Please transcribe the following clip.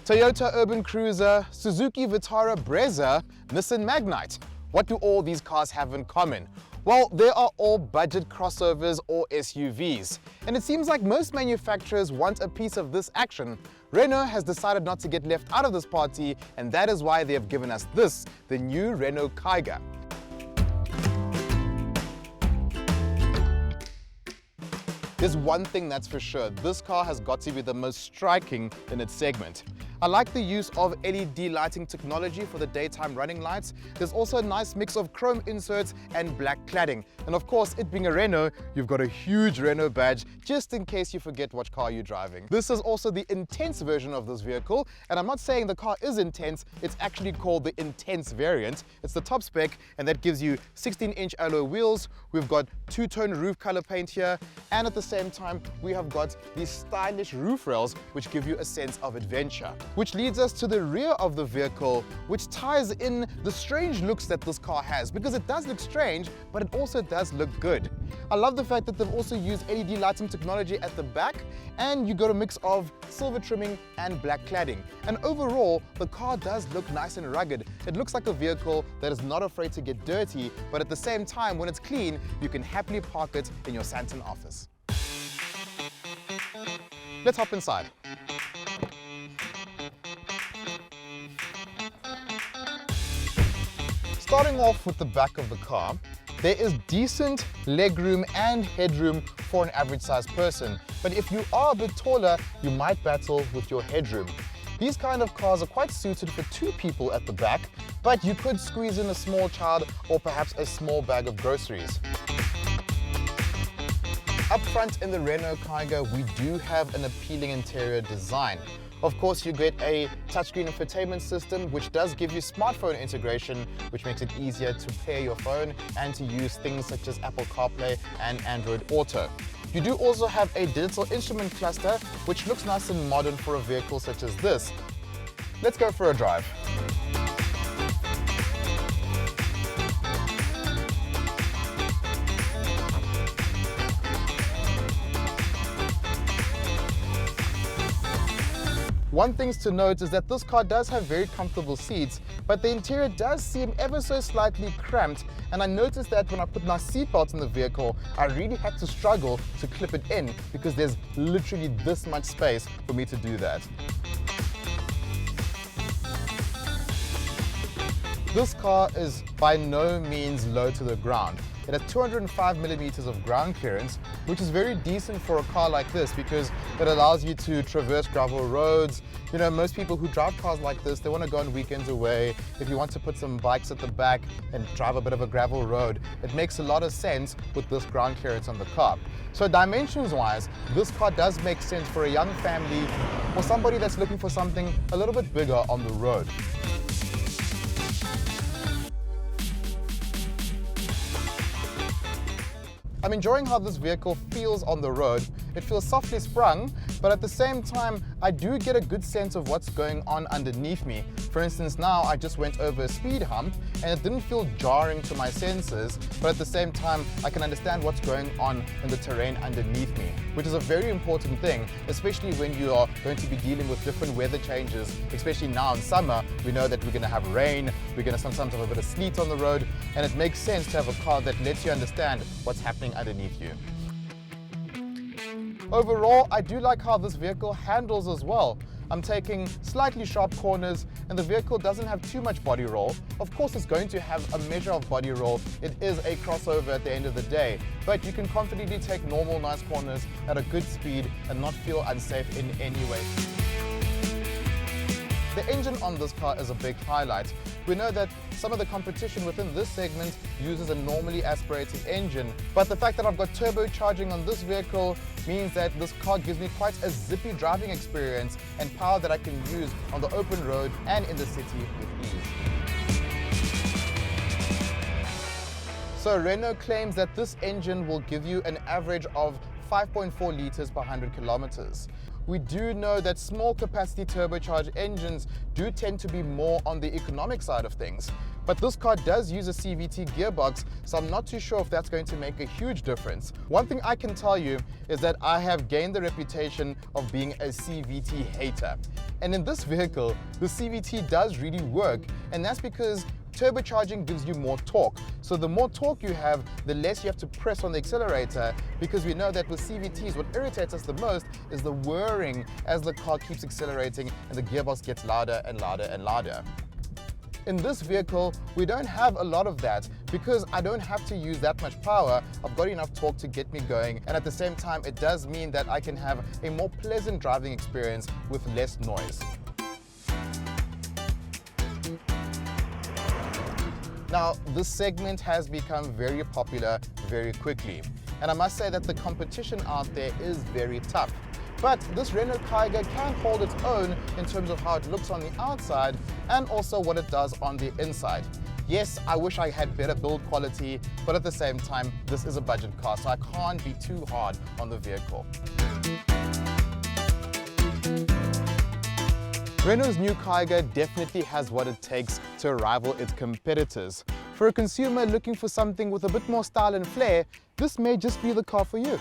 Toyota Urban Cruiser, Suzuki Vitara Brezza, Nissan Magnite. What do all these cars have in common? Well, they are all budget crossovers or SUVs. And it seems like most manufacturers want a piece of this action. Renault has decided not to get left out of this party, and that is why they have given us this, the new Renault Kiger. There's one thing that's for sure, this car has got to be the most striking in its segment. I like the use of LED lighting technology for the daytime running lights. There's also a nice mix of chrome inserts and black cladding. And of course, it being a Renault, you've got a huge Renault badge just in case you forget what car you're driving. This is also the intense version of this vehicle, and I'm not saying the car is intense, it's actually called the intense variant. It's the top spec, and that gives you 16-inch alloy wheels. We've got two-tone roof color paint here, and at the same time, we have got these stylish roof rails, which give you a sense of adventure. Which leads us to the rear of the vehicle, which ties in the strange looks that this car has, because it does look strange, but it also does look good. I love the fact that they've also used LED lighting technology at the back, and you got a mix of silver trimming and black cladding. And overall, the car does look nice and rugged. It looks like a vehicle that is not afraid to get dirty, but at the same time, when it's clean, you can happily park it in your Santon office. Let's hop inside. Starting off with the back of the car, there is decent legroom and headroom for an average sized person. But if you are a bit taller, you might battle with your headroom. These kind of cars are quite suited for 2 people at the back, but you could squeeze in a small child or perhaps a small bag of groceries. Up front in the Renault Kiger, we do have an appealing interior design. Of course, you get a touchscreen infotainment system, which does give you smartphone integration, which makes it easier to pair your phone and to use things such as Apple CarPlay and Android Auto. You do also have a digital instrument cluster, which looks nice and modern for a vehicle such as this. Let's go for a drive. One thing to note is that this car does have very comfortable seats, but the interior does seem ever so slightly cramped, and I noticed that when I put my seatbelt in the vehicle, I really had to struggle to clip it in because there's literally this much space for me to do that. This car is by no means low to the ground. It has 205 millimeters of ground clearance, which is very decent for a car like this because it allows you to traverse gravel roads. You know, most people who drive cars like this, they want to go on weekends away. If you want to put some bikes at the back and drive a bit of a gravel road, it makes a lot of sense with this ground clearance on the car. So dimensions-wise, this car does make sense for a young family or somebody that's looking for something a little bit bigger on the road. I'm enjoying how this vehicle feels on the road. It feels softly sprung, but at the same time, I do get a good sense of what's going on underneath me. For instance, now I just went over a speed hump and it didn't feel jarring to my senses, but at the same time, I can understand what's going on in the terrain underneath me, which is a very important thing, especially when you are going to be dealing with different weather changes, especially now in summer. We know that we're going to have rain, we're going to sometimes have a bit of sleet on the road, and it makes sense to have a car that lets you understand what's happening underneath you. Overall, I do like how this vehicle handles as well. I'm taking slightly sharp corners and the vehicle doesn't have too much body roll. Of course, it's going to have a measure of body roll. It is a crossover at the end of the day, but you can confidently take normal, nice corners at a good speed and not feel unsafe in any way. The engine on this car is a big highlight. We know that some of the competition within this segment uses a normally aspirated engine, but the fact that I've got turbocharging on this vehicle means that this car gives me quite a zippy driving experience and power that I can use on the open road and in the city with ease. So Renault claims that this engine will give you an average of 5.4 liters per 100 kilometers. We do know that small capacity turbocharged engines do tend to be more on the economic side of things, But this car does use a CVT gearbox, so I'm not too sure if that's going to make a huge difference. One thing I can tell you is that I have gained the reputation of being a CVT hater. And in this vehicle, the CVT does really work, and that's because turbocharging gives you more torque. So the more torque you have, the less you have to press on the accelerator, because we know that with CVTs, what irritates us the most is the whirring as the car keeps accelerating and the gearbox gets louder and louder and louder. In this vehicle, we don't have a lot of that because I don't have to use that much power. I've got enough torque to get me going, and at the same time, it does mean that I can have a more pleasant driving experience with less noise. Now, this segment has become very popular very quickly, and I must say that the competition out there is very tough. But this Renault Kiger can hold its own in terms of how it looks on the outside and also what it does on the inside. Yes, I wish I had better build quality, but at the same time, this is a budget car, so I can't be too hard on the vehicle. Renault's new Kiger definitely has what it takes to rival its competitors. For a consumer looking for something with a bit more style and flair, this may just be the car for you.